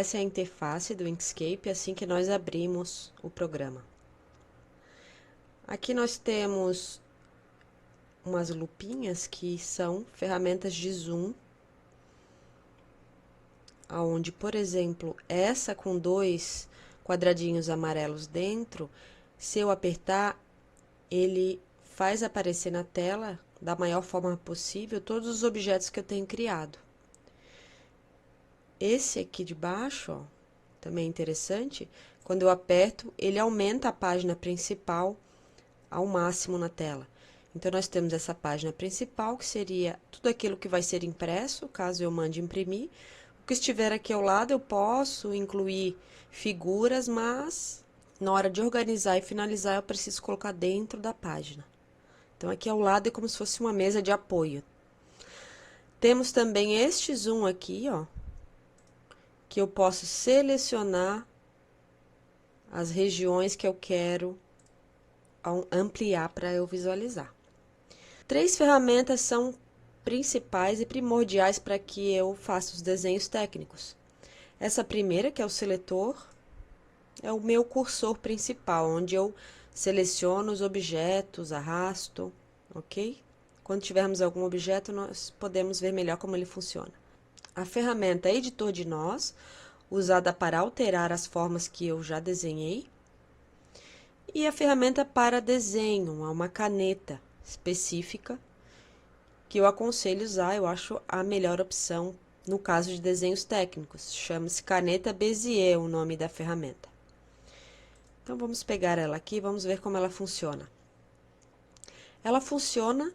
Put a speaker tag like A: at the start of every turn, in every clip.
A: Essa é a interface do Inkscape assim que nós abrimos o programa. Aqui nós temos umas lupinhas que são ferramentas de zoom, onde, por exemplo, essa com 2 quadradinhos amarelos dentro, se eu apertar, ele faz aparecer na tela, da maior forma possível, todos os objetos que eu tenho criado. Esse aqui de baixo, ó, também é interessante, quando eu aperto, ele aumenta a página principal ao máximo na tela. Então, nós temos essa página principal, que seria tudo aquilo que vai ser impresso, caso eu mande imprimir. O que estiver aqui ao lado, eu posso incluir figuras, mas na hora de organizar e finalizar, eu preciso colocar dentro da página. Então, aqui ao lado é como se fosse uma mesa de apoio. Temos também este zoom aqui, ó, que eu posso selecionar as regiões que eu quero ampliar para eu visualizar. 3 ferramentas são principais e primordiais para que eu faça os desenhos técnicos. Essa primeira, que é o seletor, é o meu cursor principal, onde eu seleciono os objetos, arrasto, ok? Quando tivermos algum objeto, nós podemos ver melhor como ele funciona. A ferramenta Editor de Nós, usada para alterar as formas que eu já desenhei. E a ferramenta para desenho, uma caneta específica, que eu aconselho usar, eu acho a melhor opção no caso de desenhos técnicos. Chama-se Caneta Bezier, o nome da ferramenta. Então, vamos pegar ela aqui e vamos ver como ela funciona. Ela funciona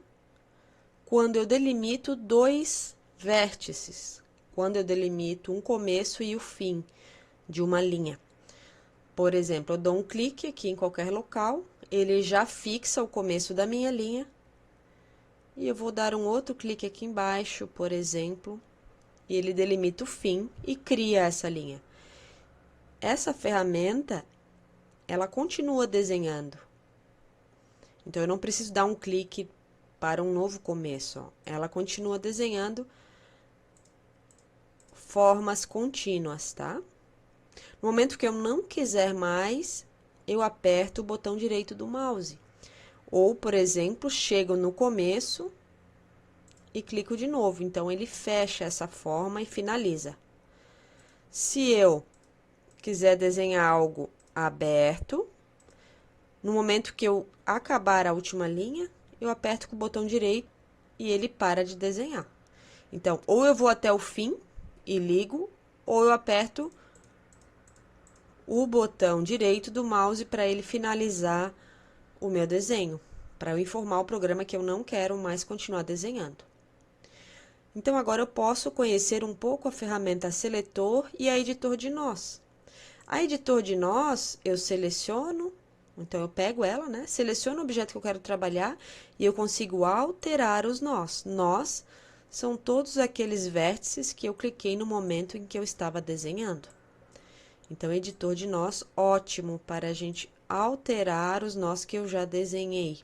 A: quando eu delimito 2 vértices, quando eu delimito um começo e o fim de uma linha. Por exemplo, eu dou um clique aqui em qualquer local, ele já fixa o começo da minha linha, e eu vou dar um outro clique aqui embaixo, por exemplo, e ele delimita o fim e cria essa linha. Essa ferramenta, ela continua desenhando. Então, eu não preciso dar um clique para um novo começo, ó. Ela continua desenhando formas contínuas, tá? No momento que eu não quiser mais, eu aperto o botão direito do mouse. Ou, por exemplo, chego no começo e clico de novo. Então, ele fecha essa forma e finaliza. Se eu quiser desenhar algo aberto, no momento que eu acabar a última linha, eu aperto com o botão direito e ele para de desenhar. Então, ou eu vou até o fim e ligo, ou eu aperto o botão direito do mouse para ele finalizar o meu desenho, para eu informar o programa que eu não quero mais continuar desenhando. Então, agora eu posso conhecer um pouco a ferramenta Seletor e a Editor de Nós. A Editor de Nós, eu seleciono, então eu pego ela, né? Seleciono o objeto que eu quero trabalhar e eu consigo alterar os nós. Nós são todos aqueles vértices que eu cliquei no momento em que eu estava desenhando. Então, Editor de Nós, ótimo para a gente alterar os nós que eu já desenhei.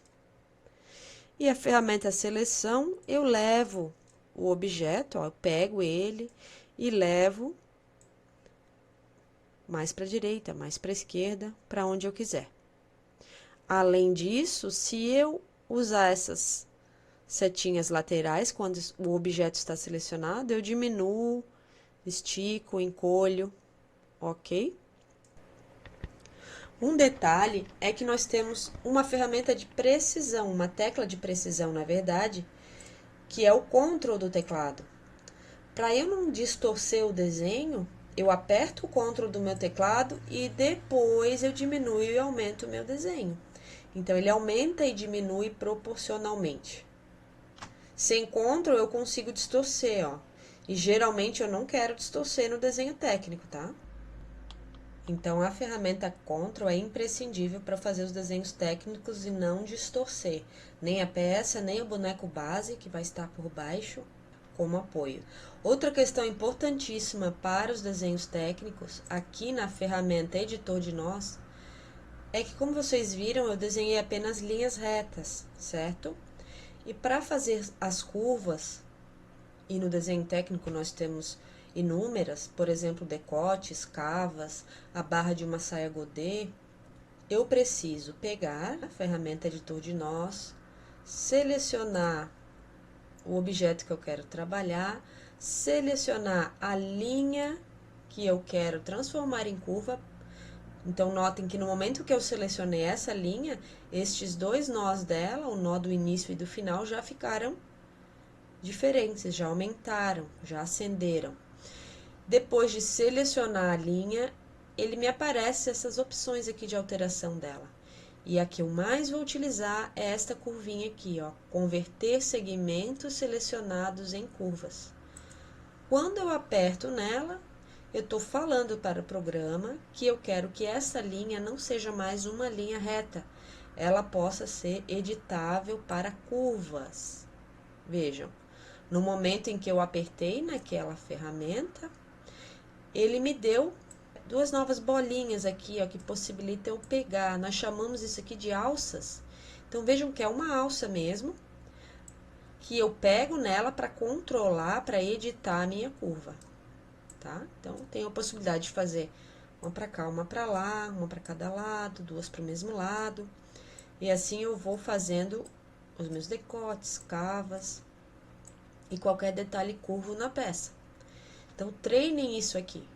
A: E a ferramenta Seleção, eu levo o objeto, ó, eu pego ele e levo mais para a direita, mais para a esquerda, para onde eu quiser. Além disso, se eu usar essas setinhas laterais, quando o objeto está selecionado, eu diminuo, estico, encolho, ok? Um detalhe é que nós temos uma ferramenta de precisão, uma tecla de precisão, na verdade, que é o Ctrl do teclado. Para eu não distorcer o desenho, eu aperto o Ctrl do meu teclado e depois eu diminuo e aumento o meu desenho. Então, ele aumenta e diminui proporcionalmente. Sem Ctrl, eu consigo distorcer, ó. E geralmente eu não quero distorcer no desenho técnico, tá? Então, a ferramenta Ctrl é imprescindível para fazer os desenhos técnicos e não distorcer nem a peça, nem o boneco base, que vai estar por baixo, como apoio. Outra questão importantíssima para os desenhos técnicos, aqui na ferramenta Editor de Nós, é que, como vocês viram, eu desenhei apenas linhas retas, certo? E para fazer as curvas, e no desenho técnico nós temos inúmeras, por exemplo, decotes, cavas, a barra de uma saia godê, eu preciso pegar a ferramenta editor de nós, selecionar o objeto que eu quero trabalhar, selecionar a linha que eu quero transformar em curva. Então, notem que no momento que eu selecionei essa linha, estes dois nós dela, o nó do início e do final, já ficaram diferentes, já aumentaram, já acenderam. Depois de selecionar a linha, ele me aparece essas opções aqui de alteração dela. E a que eu mais vou utilizar é esta curvinha aqui, ó, converter segmentos selecionados em curvas. Quando eu aperto nela, eu estou falando para o programa que eu quero que essa linha não seja mais uma linha reta, ela possa ser editável para curvas. Vejam, no momento em que eu apertei naquela ferramenta, ele me deu duas novas bolinhas aqui, ó, que possibilitam eu pegar. Nós chamamos isso aqui de alças. Então, vejam que é uma alça mesmo, que eu pego nela para controlar, para editar a minha curva, tá? Então, tenho a possibilidade de fazer uma para cá, uma para lá, uma para cada lado, duas para o mesmo lado. E assim eu vou fazendo os meus decotes, cavas e qualquer detalhe curvo na peça. Então, treinem isso aqui.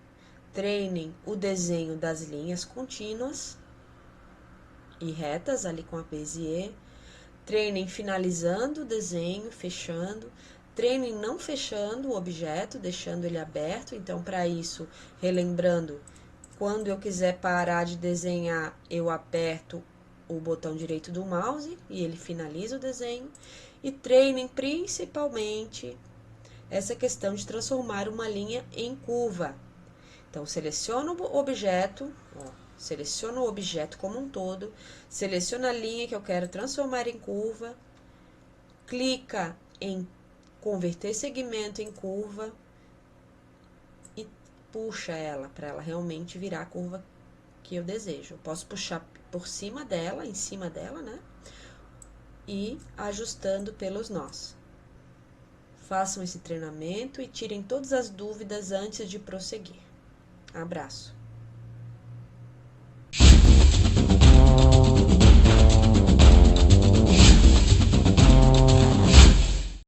A: Treinem o desenho das linhas contínuas e retas ali com a Bezier. Treinem finalizando o desenho, fechando. Treinem não fechando o objeto, deixando ele aberto. Então, para isso, relembrando, quando eu quiser parar de desenhar, eu aperto o botão direito do mouse e ele finaliza o desenho. E treinem principalmente essa questão de transformar uma linha em curva. Então, seleciono o objeto, ó, seleciono o objeto como um todo, seleciono a linha que eu quero transformar em curva, clica em converter segmento em curva e puxa ela para ela realmente virar a curva que eu desejo. Eu posso puxar por cima dela, em cima dela, né? E ajustando pelos nós. Façam esse treinamento e tirem todas as dúvidas antes de prosseguir. Abraço!